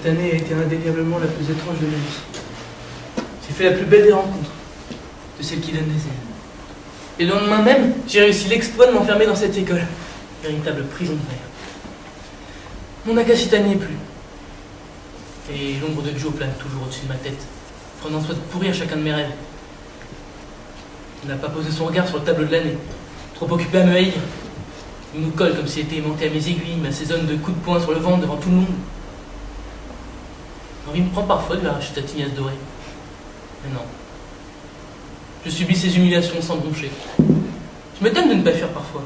Cette année a été indéniablement la plus étrange de ma vie. J'ai fait la plus belle des rencontres, de celles qui donnent des ailes. Et le lendemain même, j'ai réussi l'exploit de m'enfermer dans cette école. Véritable prison de verre. Mon Akashita n'y est plus. Et l'ombre de Joe plane toujours au-dessus de ma tête, prenant soin de pourrir chacun de mes rêves. Il n'a pas posé son regard sur le tableau de l'année, trop occupé à me haïr. Il nous colle comme s'il était aimanté à mes aiguilles, m'assaisonne de coups de poing sur le ventre devant tout le monde. L'envie me prend parfois de lui arracher sa tignasse dorée. Mais non. Je subis ces humiliations sans broncher. Je m'étonne de ne pas fuir parfois.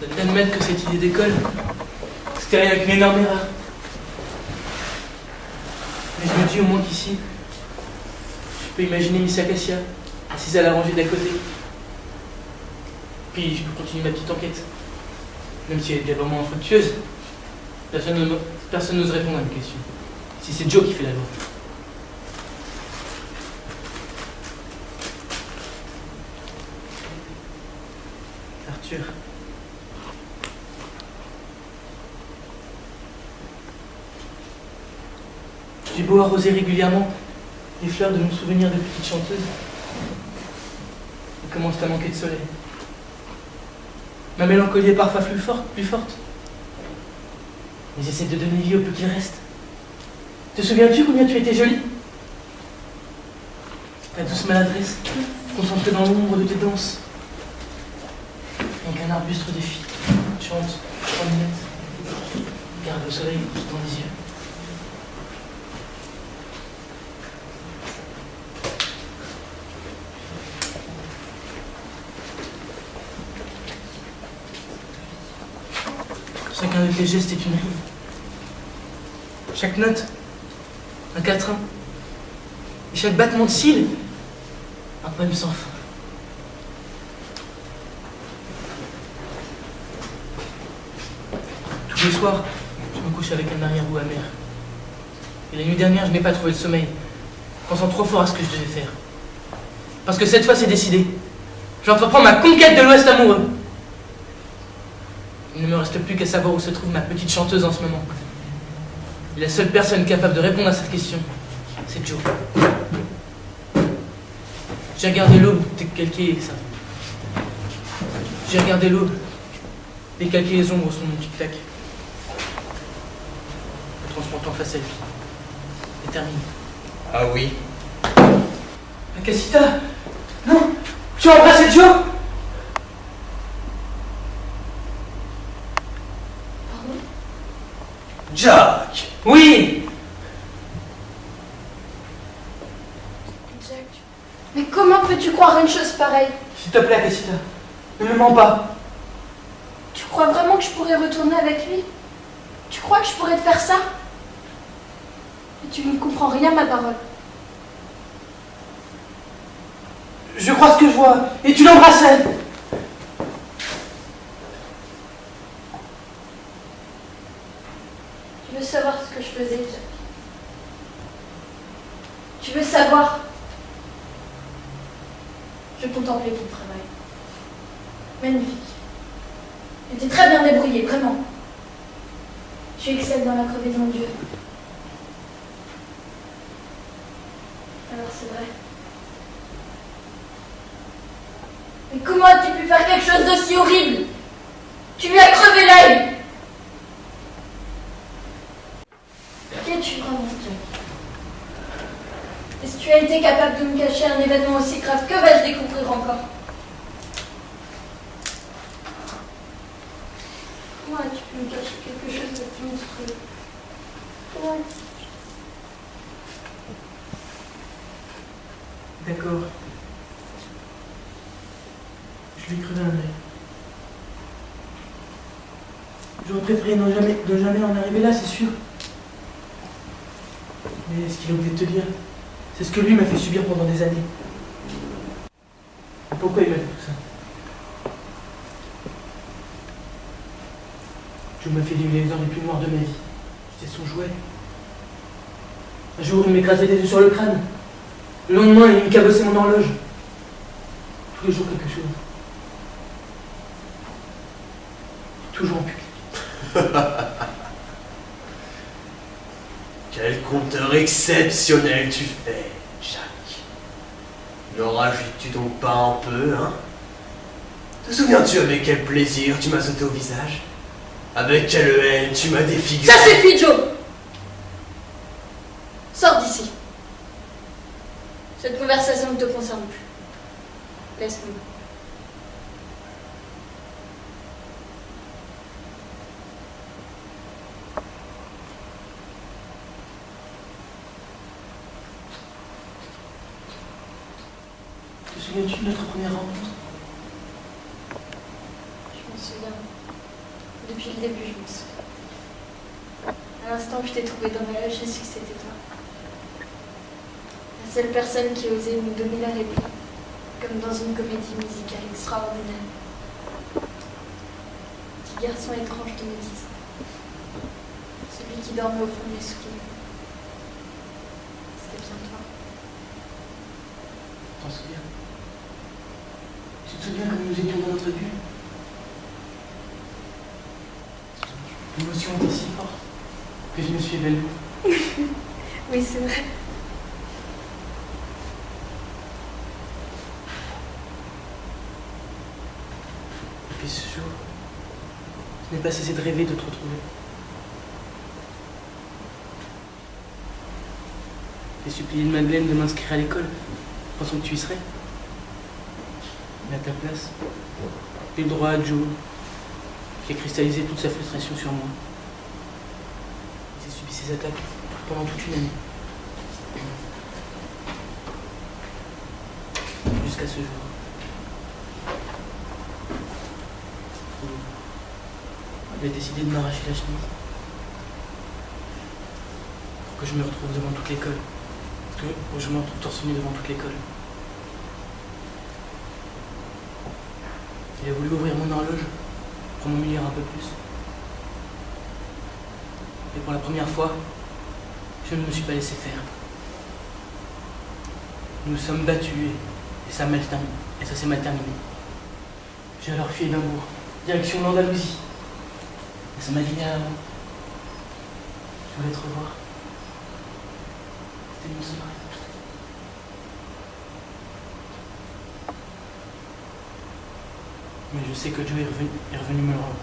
D'admettre que cette idée d'école, c'était rien qu'une énorme erreur. Mais je me dis au moins qu'ici, je peux imaginer Miss Acacia, assise à la rangée d'à côté. Puis je peux continuer ma petite enquête. Même si elle est bien vraiment infructueuse, personne n'ose répondre à une question. Si c'est Joe qui fait la loi. Arthur. J'ai beau arroser régulièrement les fleurs de mon souvenir de petite chanteuse, elles commencent à manquer de soleil. Ma mélancolie est parfois plus forte. Mais j'essaie de donner vie au peu qu'il reste. Te souviens-tu combien tu étais jolie? Ta douce maladresse, concentrée dans l'ombre de tes danses. Donc un arbuste de filles, chante, 3 minutes, regarde le soleil dans les yeux. Chacun de tes gestes est une rime. Chaque note, un quatrain. Et chaque battement de cils, un poème sans fin. Tous les soirs, je me couche avec un arrière-goût amer. Et la nuit dernière, je n'ai pas trouvé le sommeil, pensant trop fort à ce que je devais faire. Parce que cette fois, c'est décidé. J'entreprends ma conquête de l'Ouest amoureux. Il ne me reste plus qu'à savoir où se trouve ma petite chanteuse en ce moment. Et la seule personne capable de répondre à cette question, c'est Joe. J'ai regardé l'aube décalquer ça. J'ai regardé l'aube décalquer les ombres sur mon tic-tac. Me transportant face à lui. Et terminé. Ah oui. Akashita! Non! Tu as embrassé Joe! Jack! Oui! Jack, mais comment peux-tu croire une chose pareille? S'il te plaît, Akashita, ne me mens pas. Tu crois vraiment que je pourrais retourner avec lui? Tu crois que je pourrais te faire ça? Mais tu ne comprends rien, ma parole. Je crois ce que je vois, et tu l'embrassais! Tu veux savoir ce que je faisais, Jack? Tu veux savoir? Je contemplais ton travail. Magnifique. Tu étais très bien débrouillé, vraiment. Tu excelles dans la crevaison de Dieu. Alors c'est vrai. Mais comment as-tu pu faire quelque chose d'aussi horrible? Tu lui as crevé l'œil! Qu'es-tu vraiment, Jack? Est-ce que tu as été capable de me cacher un événement aussi grave? Que vais-je découvrir encore? Comment as-tu pu me cacher quelque chose d'aussi monstrueux? Comment? D'accord. Je lui ai crevé un œil. J'aurais préféré ne jamais en arriver là, c'est sûr. Mais ce qu'il a oublié de te dire, c'est ce que lui m'a fait subir pendant des années. Et pourquoi il m'a fait tout ça? Je me fais vivre les heures les plus noires de ma vie. J'étais son jouet. Un jour, il m'écrasait des yeux sur le crâne. Le lendemain, il me cabossait mon horloge. Tous les jours, quelque chose. Toujours en public. Quel conteur exceptionnel tu fais, Jacques. Ne rajoutes-tu donc pas un peu, hein? Te souviens-tu avec quel plaisir tu m'as sauté au visage? Avec quelle haine tu m'as défiguré? Ça suffit, Joe! Sors d'ici. Cette conversation ne te concerne plus. Laisse-nous. Te souviens-tu de notre première rencontre? Je m'en souviens. Depuis le début, je m'en souviens. À l'instant où je t'ai trouvé dans ma loge, j'ai su que c'était toi. La seule personne qui osait nous donner la réplique, comme dans une comédie musicale extraordinaire. Petit garçon étrange de mes 10 ans. Celui qui dormait au fond de mes souliers. C'était bien toi. T'en souviens? Tu te souviens comme nous étions dans notre bulle? L'émotion était si forte que je me suis évanoui. Oui, c'est vrai. Et puis ce jour, je n'ai pas cessé de rêver de te retrouver. J'ai supplié de Madeleine de m'inscrire à l'école, pensant que tu y serais. Mais à ta place, j'ai eu le droit à Joe, qui a cristallisé toute sa frustration sur moi. J'ai subi ses attaques pendant toute une année. Jusqu'à ce jour. Il a décidé de m'arracher la chemise. Pour que je me retrouve devant toute l'école. Pour que je me retrouve torse nu devant toute l'école. Il a voulu ouvrir mon horloge pour m'humilier un peu plus. Et pour la première fois, je ne me suis pas laissé faire. Nous nous sommes battus et ça s'est mal terminé. J'ai alors fui Édimbourg, direction l'Andalousie. Et ça m'a dit à avant. Je voulais te revoir. C'était mon seul rêve. Mais je sais que Joe est revenu me le rendre.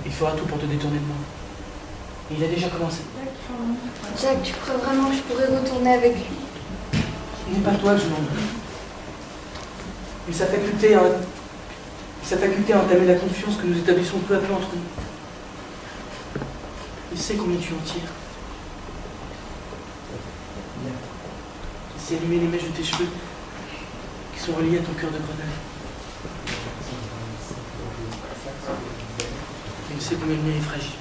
Il fera tout pour te détourner de moi. Et il a déjà commencé. Jack, tu crois vraiment que je pourrais retourner avec lui? Ce n'est pas toi que je m'en veux. Mais sa faculté à entamer la confiance que nous établissons peu à peu entre nous. Il sait combien tu en tires. Il sait allumer les mèches de tes cheveux qui sont reliés à ton cœur de grenade. Il sait combien le mien est fragile.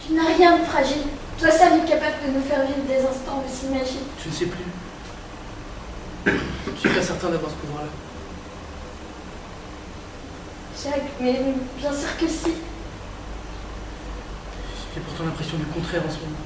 Tu n'as rien de fragile. Toi seul es capable de nous faire vivre des instants aussi magiques. Je ne sais plus. Je ne suis pas certain d'avoir ce pouvoir-là. Jack, mais bien sûr que si. J'ai pourtant l'impression du contraire en ce moment.